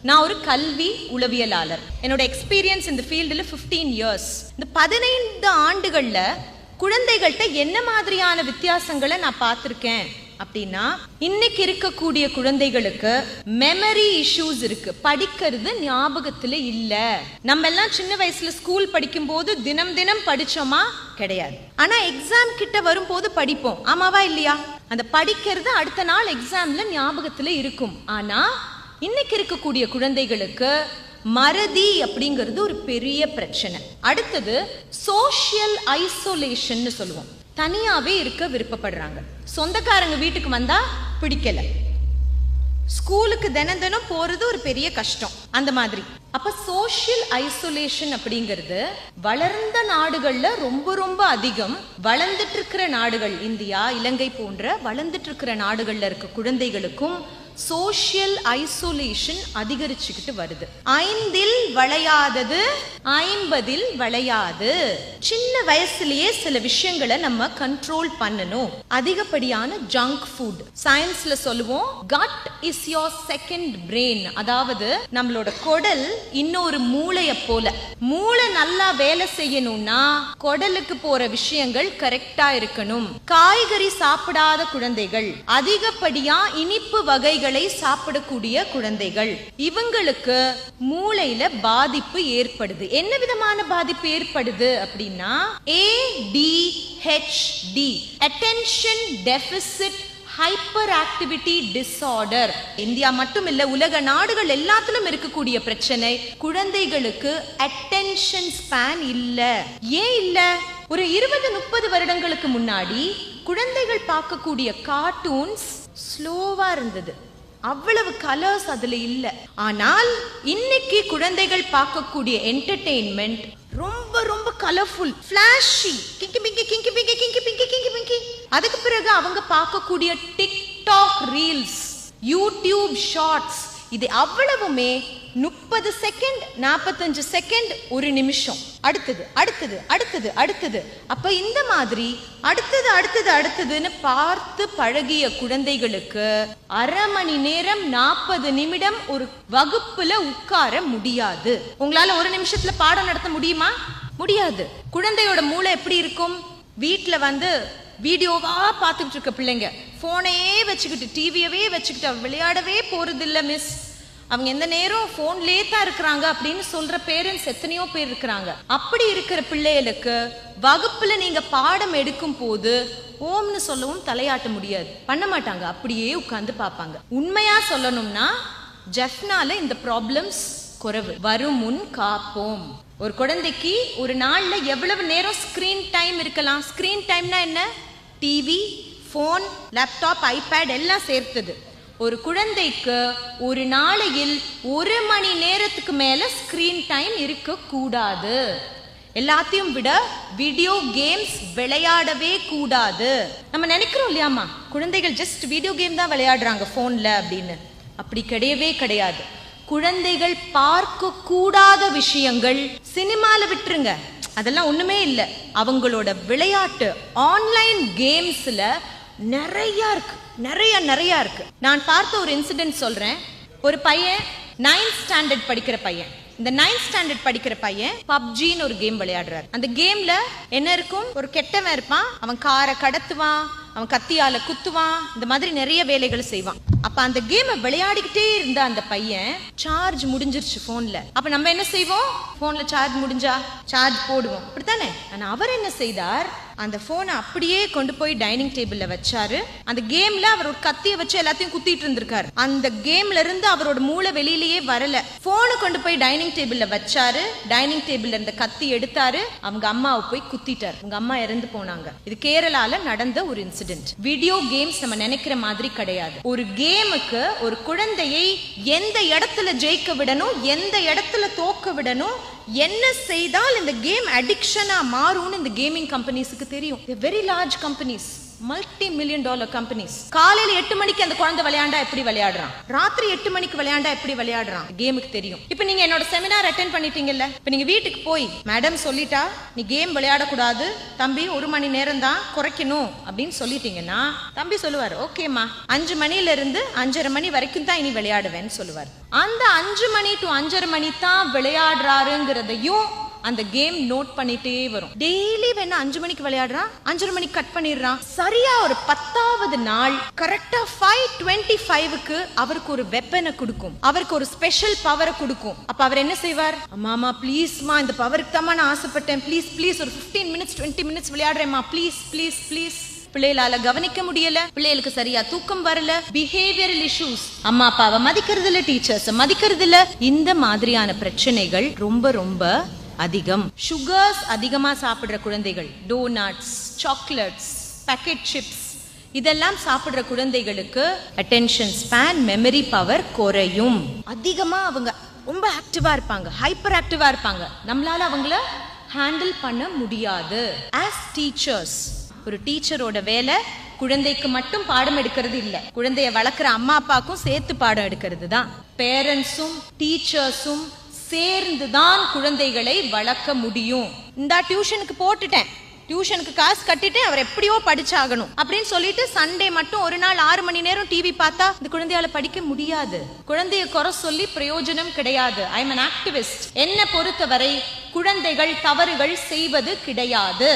நான் ஒரு கல்வி உளவியலாளர். என்னோட எக்ஸ்பீரியன்ஸ் இந்த ஃபீல்டில் 15 இயர்ஸ். இந்த 15 ஆண்டுகள்ல குழந்தைகள்கிட்ட என்ன மாதிரியான வித்தியாசங்களை நான் பார்த்துருக்கேன் அப்படின்னா, இன்னைக்கு இருக்கக்கூடிய குழந்தைகளுக்கு மெமரி இஷ்யூஸ் இருக்கு. படிக்கிறது ஞாபகத்துல இல்ல. நம்ம எல்லாம் சின்ன வயசுல ஸ்கூல் படிக்கும் போது தினம் தினம் படிச்சோமா? கிடையாது. ஆனா எக்ஸாம் கிட்ட வரும்போது படிப்போம். ஆமாவா இல்லையா? அந்த படிக்கிறது அடுத்த நாள் எக்ஸாம்ல ஞாபகத்துல இருக்கும். ஆனா இன்னைக்கு இருக்கக்கூடிய குழந்தைகளுக்கு மறதி அப்படிங்கிறது ஒரு பெரிய பிரச்சனை. அடுத்தது சோஷியல் ஐசோலேஷன் சொல்லுவோம். தனியாவே இருக்க விருப்பப்படுறாங்க. சொந்தக்காரங்க வீட்டுக்கு வந்தா பிடிக்கல. ஸ்கூலுக்கு தினம் தினம் போறது ஒரு பெரிய கஷ்டம். அந்த மாதிரி. அப்ப சோஷியல் ஐசோலேஷன் அப்படிங்கிறது வளர்ந்த நாடுகள்ல ரொம்ப ரொம்ப அதிகம். வளர்ந்துட்டு இருக்கிற நாடுகள், இந்தியா, இலங்கை போன்ற வளர்ந்துட்டு இருக்கிற நாடுகள்ல இருக்க குழந்தைகளுக்கும் சோஷியல் ஐசோலேஷன் அதிகரிச்சுக்கிட்டு வருது. 5இல் வளையாதது 50இல் வளையாது. சின்ன வயசுலயே சில விஷயங்களை நம்ம கண்ட்ரோல் பண்ணணும். அதிகப்படியான ஜங்க் ஃபுட். சயின்ஸ்ல சொல்லுவோம், cut is your second brain. அதாவது நம்மளோட குடல் இன்னொரு மூளைய போல. மூளை நல்லா வேலை செய்யணும்னா குடலுக்கு போற விஷயங்கள் கரெக்டா இருக்கணும். காய்கறி சாப்பிடாத குழந்தைகள், அதிகப்படியா இனிப்பு வகைகள் சாப்பிடக்கூடிய குழந்தைகள், இவங்களுக்கு மூளையில பாதிப்பு ஏற்படுது. என்ன விதமான பாதிப்பு ஏற்படுது அப்படின்னா, ADHD, attention deficit hyper activity disorder. India மட்டும் இல்ல, உலக நாடுகள் எல்லாத்திலும் இருக்கக்கூடிய பிரச்சனை. குழந்தைகளுக்கு அட்டென்ஷன் ஸ்பேன் இல்ல. ஏன் இல்ல? ஒரு 20-30 வருடங்களுக்கு முன்னாடி குழந்தைகள் பார்க்கக்கூடிய கார்ட்டூன்ஸ் ஸ்லோவா இருந்தது. அவ்வளவு கலர்ஸ் அதுல இல்ல. ஆனால் இன்னைக்கு குழந்தைகள் பார்க்கக்கூடிய என்டர்டெயின்மெண்ட் ரொம்ப ரொம்ப கலர்ஃபுல், ஃபிளாஷி, கிங்கி பிங்கி கிங்கி பிங்கி கிங்கி பிங்கி கிங்கி பிங்கி. அதுக்கு பிறகு அவங்க பார்க்கக்கூடிய டிக்டாக் ரீல்ஸ், யூடியூப் ஷார்ட்ஸ், இது அவ்வளவுமே 30 செகண்ட், 45 செகண்ட், ஒரு நிமிஷம். அடுத்தது அடுத்தது அடுத்தது அடுத்தது. அப்ப இந்த மாதிரி அடுத்தது அடுத்தது அடுத்ததுன்னு பார்த்து பழகிய குழந்தைகளுக்கு அரை மணி நேரம் 40 நிமிடம் ஒரு வகுப்புல உட்கார முடியாது. உங்களால ஒரு நிமிஷத்துல பாடம் நடத்த முடியுமா? முடியாது. குழந்தையோட மூளை எப்படி இருக்கும்? வீட்டுல வீடியோவா பார்த்துக்கிட்டு இருக்க பிள்ளைங்க, போனையே வச்சுக்கிட்டு, டிவியவே வச்சுக்கிட்டு விளையாடவே போறது இல்ல மிஸ், அவங்க எந்த நேரம் போன்லயே தான் இருக்கிறாங்க அப்படின்னு சொல்ற பேரண்ட்ஸ் எத்தனையோ பேர் இருக்கிறாங்க. அப்படி இருக்கிற பிள்ளைகளுக்கு வகுப்புல நீங்க பாடம் எடுக்கும் போது ஓம்னு சொல்லவும் தலையாட்ட முடியாது, பண்ண மாட்டாங்க, அப்படியே உட்கார்ந்து பார்ப்பாங்க. உண்மையா சொல்லணும்னா ஜெஃப்னால இந்த ப்ராப்ளம்ஸ் குறைவு. வரும் முன் காப்போம். ஒரு குழந்தைக்கு ஒரு நாள்ல எவ்வளவு நேரம் ஸ்கிரீன் டைம் இருக்கலாம்? ஸ்கிரீன் டைம்னா என்ன? டிவி, போன், லேப்டாப், ஐபேட் எல்லாம் சேர்த்தது. ஒரு குழந்தைக்கு ஒரு நாளையில் 1 மணி நேரத்துக்கு மேல ஸ்கிரீன் டைம் இருக்க கூடாது. எல்லாத்தையும் விட வீடியோ கேம்ஸ் விளையாடவே கூடாது. நம்ம நினைக்கிறோம் இல்லையாமா, குழந்தைகள் ஜஸ்ட் வீடியோ கேம் தான் விளையாடுறாங்க போன்ல அப்படின்னு. அப்படி கிடையவே கிடையாது. குழந்தைகள் பார்க்க கூடாத விஷயங்கள் சினிமால விட்டுருங்க, அதெல்லாம் ஒண்ணுமே இல்லை. அவங்களோட விளையாட்டு ஆன்லைன் கேம்ஸ்ல நிறைய இருக்கு, நிறைய இருக்கு. நான் பார்த்த ஒரு இன்சிடென்ட் சொல்றேன். ஒரு பையன் 9th ஸ்டாண்டர்ட் படிக்கிற பையன். இந்த 9th ஸ்டாண்டர்ட் படிக்கிற பையன் பப்ஜின்னு ஒரு கேம் விளையாடுறாரு. அந்த கேம்ல என்ன இருக்கும்? ஒரு கெட்டவன் இருப்பான், அவன் காரை கடத்துவான், அவன் கத்தியால குத்துவான், இந்த மாதிரி நிறைய வேலைகள் செய்வான். அப்ப அந்த கேமை விளையாடிக்கிட்டே இருந்த அந்த பையன் சார்ஜ் முடிஞ்சிருச்சு போன்ல. அப்ப நம்ம என்ன செய்வோம்? போன்ல சார்ஜ் முடிஞ்சா சார்ஜ் போடுவோம், அப்படித்தானே? ஆனா அவர் என்ன செய்தார்? அந்த போனை அப்படியே கொண்டு போய் டைனிங் டேபிள்ல வச்சாரு. அந்த கேம்ல அவர் ஒரு கத்திய வச்சு எல்லாத்தையும் குத்திட்டு இருந்திருக்காரு. அந்த கேம்ல இருந்து அவரோட மூளை வெளியிலேயே வரல. போனை கொண்டு போய் டைனிங் டேபிள்ல வச்சாரு. டைனிங் டேபிள்ல இருந்த கத்தி எடுத்தாரு, அவங்க அம்மாவை போய் குத்திட்டாரு. அவங்க அம்மா இறந்து போனாங்க. இது கேரளால நடந்த ஒரு இன்சிடென்ட். வீடியோ கேம்ஸ் நம்ம நினைக்கிற மாதிரி கிடையாது. ஒரு கேமுக்கு ஒரு குழந்தையை எந்த இடத்துல ஜெயிக்க விடணும், எந்த இடத்துல தோக்க விடணும், என்ன செய்தால் இந்த கேம் அடிக்ஷனா மாறும்னு இந்த கேமிங் கம்பெனிஸ்க்கு தெரியும். Very large companies. multi-million-dollar companies. காலையில 8 மணிக்கு அந்த குழந்தை விளையாண்டா எப்படி விளையாடுறான், ராத்திரி 8 மணிக்கு விளையாண்டா எப்படி விளையாடுறான், கேமுக்கு தெரியும். இப்ப நீங்க என்னோட செமினார் அட்டென்ட் பண்ணிட்டீங்கல்ல, இப்ப நீங்க வீட்டுக்கு போய் மேடம் சொல்லிட்டா நீ கேம் விளையாடக்கூடாது தம்பி, 1 மணி நேரம் தான் குறைக்கணும் அப்படின்னு சொல்லிட்டீங்கன்னா தம்பி சொல்லுவார், ஓகேமா 5 மணில இருந்து 5:30 மணி வரைக்கும் தான் இனி விளையாடுவேன்னு சொல்லுவார். அந்த 5 மணி டு 5:30 மணி தான் விளையாடுறாருங்கிறதையும் அந்த கேம் நோட் பண்ணிட்டே வரும். டெய்லி வேணா 5 மணிக்கு விளையாடுறான், 5:30 மணிக்கு கட் பண்ணிடுறான். சரியா ஒரு 10வது நாள் கரெக்டா 5:25க்கு அவருக்கு ஒரு வெப்பனை கொடுக்கும், அவருக்கு ஒரு ஸ்பெஷல் பவரை கொடுக்கும். அப்ப அவர் என்ன செய்வார், அம்மா ப்ளீஸ்மா இந்த பவருக்கு தான் நான் ஆசைப்பட்டேன், ப்ளீஸ் ப்ளீஸ் ஒரு 15 மினிட்ஸ் 20 மினிட்ஸ் விளையாடுறேம்மா ப்ளீஸ் ப்ளீஸ் ப்ளீஸ். பிள்ளைகளால கவனிக்க முடியல, பிள்ளைகளுக்கு சரியா தூக்கம் வரல, பிஹேவியரல் இஷ்யூஸ், அம்மா அப்பாவை மதிக்கிறது இல்ல, டீச்சர்ஸ் மதிக்கிறது இல்ல, இந்த மாதிரியான பிரச்சனைகள் ரொம்ப ரொம்ப அதிகம். சுகர்ஸ் அதிகமா சாப்பிடுற குழந்தைகள், டோனட்ஸ், சாக்லேட்ஸ், பேக்கெட் சிப்ஸ் இதெல்லாம் சாப்பிடுற குழந்தைகளுக்கு அட்டென்ஷன் ஸ்பேன், மெமரி பவர் குறையும். அதிகமா அவங்க ரொம்ப ஆக்டிவா இருப்பாங்க, ஹைப்பர் ஆக்டிவா இருப்பாங்க, நம்மளால அவங்கள ஹேண்டில் பண்ண முடியாது. ஆஸ் டீச்சர்ஸ், ஒரு டீச்சரோட வேலை குழந்தைக்கு மட்டும் பாடம் எடுக்கிறது இல்ல, குழந்தைய வளர்க்குற அம்மா அப்பாக்கும் சேர்த்து பாடம் எடுக்கிறது தான். பேரண்ட்ஸும் டீச்சர்ஸும் சேர்ந்துதான் குழந்தைகளை வளர்க்க முடியும். இந்த டியூஷனுக்கு போட்டுட்டேன், டியூஷனுக்கு காசு கட்டிட்டு அவர் எப்படியோ படிச்சாகணும் அப்படின்னு சொல்லிட்டு சண்டே மட்டும் ஒரு நாள் 6 மணி நேரம் டிவி பார்த்தா இந்த குழந்தையால படிக்க முடியாது. குழந்தைய குறை சொல்லி பிரயோஜனம் கிடையாது. I am an activist. என்ன பொறுத்தவரை குழந்தைகள் தவறுகள் செய்வது கிடையாது.